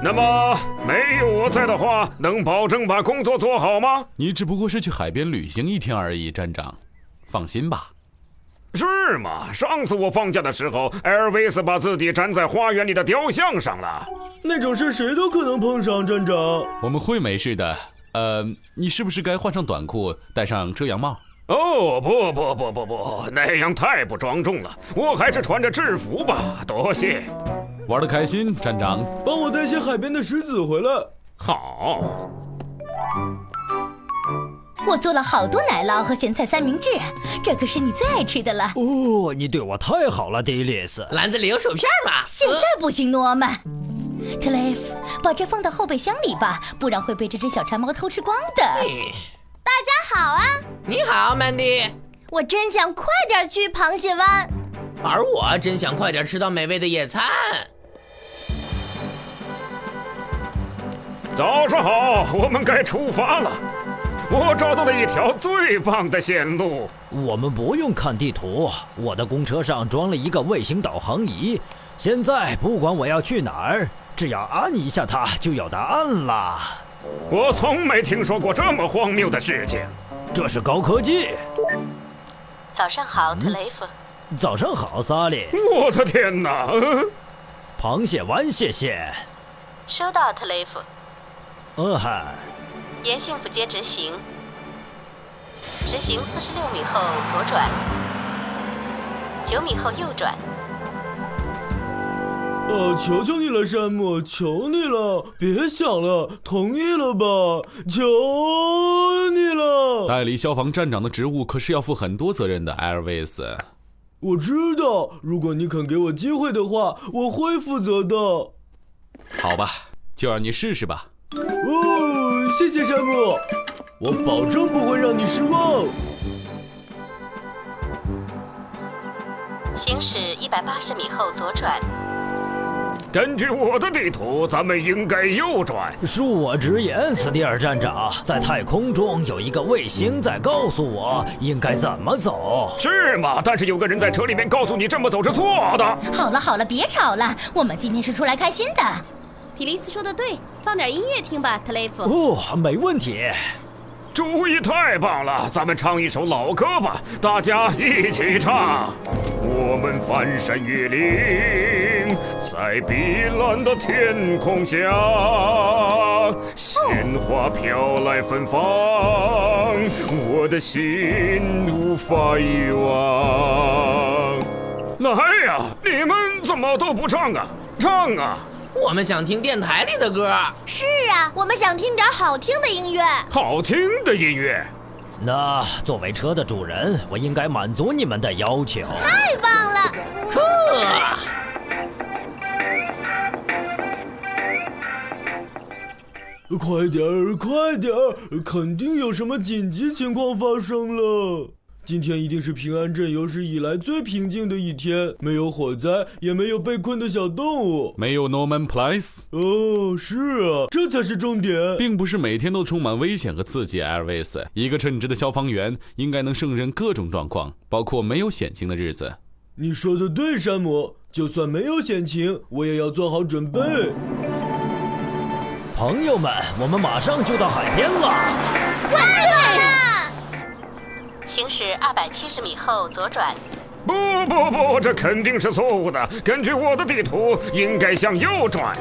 那么没有我在的话，能保证把工作做好吗？你只不过是去海边旅行1天而已，站长，放心吧。是吗？上次我放假的时候，艾尔维斯把自己粘在花园里的雕像上了。那种事谁都可能碰上，站长。我们会没事的。你是不是该换上短裤，戴上遮阳帽？哦，不，那样太不庄重了。我还是穿着制服吧，多谢。玩得开心，站长。帮我带些海边的石子回来。好。我做了好多奶酪和咸菜三明治，这可是你最爱吃的了。哦，你对我太好了，迪丽斯。篮子里有薯片吗？现在不行，诺曼。特雷弗，把这放到后备箱里吧，不然会被这只小馋猫偷吃光的。大家好啊！你好，曼迪。我真想快点去螃蟹湾，而我真想快点吃到美味的野餐。早上好，我们该出发了。我找到了一条最棒的线路。我们不用看地图，我的公车上装了一个卫星导航仪。现在不管我要去哪儿，只要按一下它就有答案了。我从没听说过这么荒谬的事情。这是高科技。早上好，特雷弗。早上好，萨利。我的天哪！螃蟹湾，谢谢。收到，特雷弗。嗨。沿幸福街直行46米后左转，9米后右转。求求你了，山姆，求你了，别想了，同意了吧，求你了。代理消防站长的职务可是要负很多责任的，艾尔维斯。我知道，如果你肯给我机会的话，我会负责的。好吧，就让你试试吧。谢谢山姆，我保证不会让你失望。行驶180米后左转。根据我的地图，咱们应该右转。恕我直言，斯蒂尔站长，在太空中有一个卫星在告诉我应该怎么走。是吗？但是有个人在车里面告诉你这么走是错的。好了，别吵了，我们今天是出来开心的。提利斯说的对，放点音乐听吧，特雷弗。没问题。主意太棒了，咱们唱一首老歌吧，大家一起唱。我们翻山越岭，在碧蓝的天空下，鲜花飘来芬芳，我的心无法遗忘。来呀，你们怎么都不唱啊？唱啊！我们想听电台里的歌。是啊，我们想听点好听的音乐。好听的音乐。那作为车的主人，我应该满足你们的要求。太棒了！快点儿，肯定有什么紧急情况发生了。今天一定是平安镇有史以来最平静的一天，没有火灾，也没有被困的小动物，没有 Norman Place。是啊，这才是重点。并不是每天都充满危险和刺激，艾尔维斯。一个称职的消防员应该能胜任各种状况，包括没有险情的日子。你说的对，山姆，就算没有险情，我也要做好准备。朋友们，我们马上就到海边了。快了！行驶270米后左转。不，这肯定是错误的。根据我的地图，应该向右转。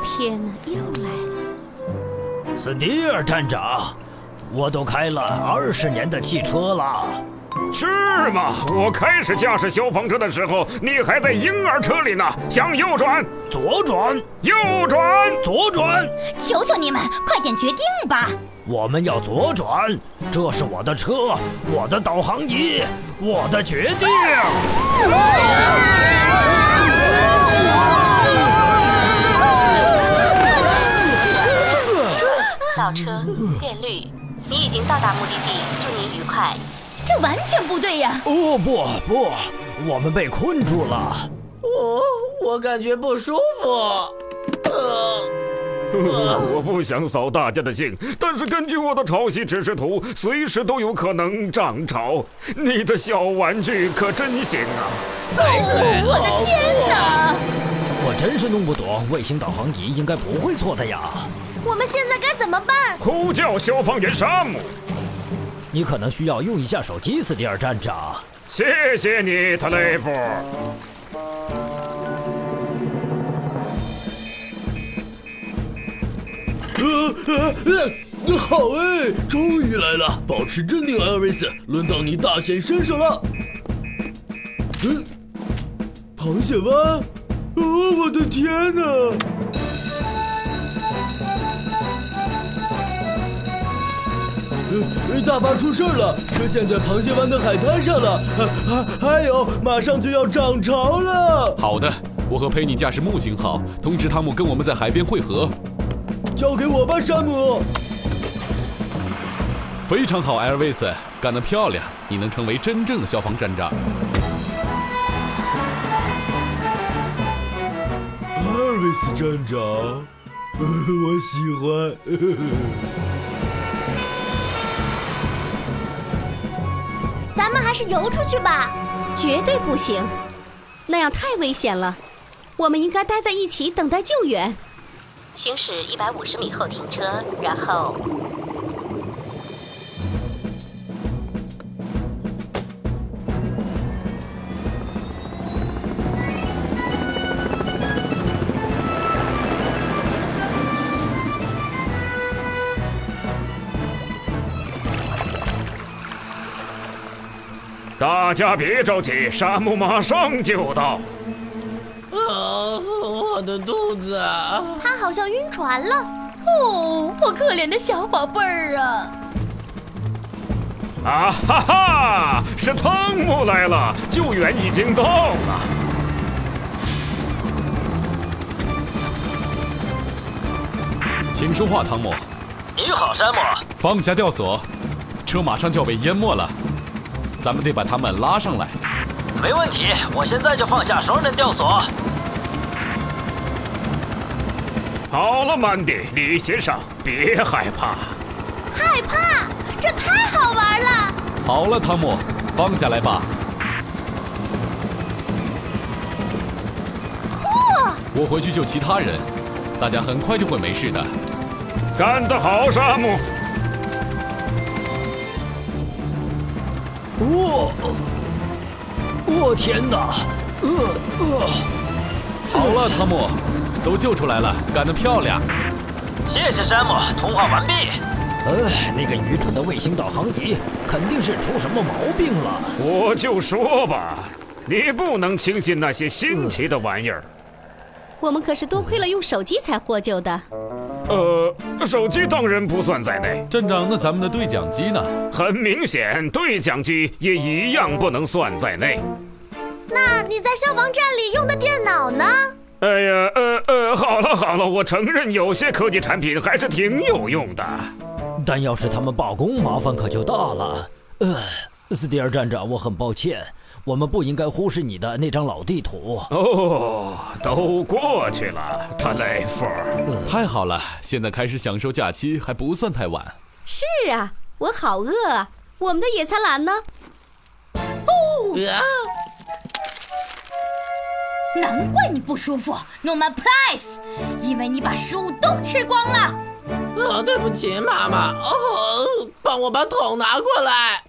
天哪，又来了！斯蒂尔站长，我都开了20年的汽车了。是吗？我开始驾驶消防车的时候，你还在婴儿车里呢。向右转，左转，右转，左转。求求你们，快点决定吧。我们要左转，这是我的车，我的导航仪，我的决定。倒车，变绿。你已经到达目的地，祝您愉快。这完全不对呀！不，我们被困住了。我感觉不舒服。我不想扫大家的兴，但是根据我的潮汐指示图，随时都有可能涨潮。你的小玩具可真行啊！我的天哪！我真是弄不懂，卫星导航仪应该不会错的呀。我们现在该怎么办？呼叫消防员山姆。你可能需要用一下手机，斯蒂尔站长。谢谢你，特雷弗。好哎，终于来了！保持镇定，艾瑞斯，轮到你大显身手了。螃蟹湾？我的天哪！大巴出事了，车陷在螃蟹湾的海滩上了，还有，马上就要涨潮了。好的，我和佩妮驾驶木星号，通知汤姆跟我们在海边汇合。交给我吧，山姆。非常好，艾尔维斯，干得漂亮！你能成为真正的消防站长。艾尔维斯站长，我喜欢。咱们还是游出去吧。绝对不行，那样太危险了。我们应该待在一起等待救援。行驶150米后停车，然后大家别着急，山姆马上就到。我的肚子，他好像晕船了。哦，我可怜的小宝贝儿啊！啊哈哈，是汤姆来了，救援已经到了。请说话，汤姆。你好，山姆。放下吊索，车马上就要被淹没了，咱们得把他们拉上来。没问题，我现在就放下双人吊索。好了，曼迪，你先上，别害怕。害怕？这太好玩了！好了，汤姆，放下来吧。我回去救其他人，大家很快就会没事的。干得好，山姆！我天哪！好了，汤姆，都救出来了，干得漂亮！谢谢山姆，通话完毕。那个愚蠢的卫星导航仪肯定是出什么毛病了。我就说吧，你不能轻信那些新奇的玩意儿。我们可是多亏了用手机才获救的。手机当然不算在内。站长，那咱们的对讲机呢？很明显，对讲机也一样不能算在内。那你在消防站里用的电脑呢？哎呀，好了，我承认有些科技产品还是挺有用的。但要是他们罢工，麻烦可就大了。斯蒂尔站长，我很抱歉，我们不应该忽视你的那张老地图。都过去了，特雷弗。太好了，现在开始享受假期还不算太晚。是啊，我好饿啊！我们的野餐篮呢？难怪你不舒服 ，Norman Price， 因为你把食物都吃光了。对不起，妈妈。帮我把桶拿过来。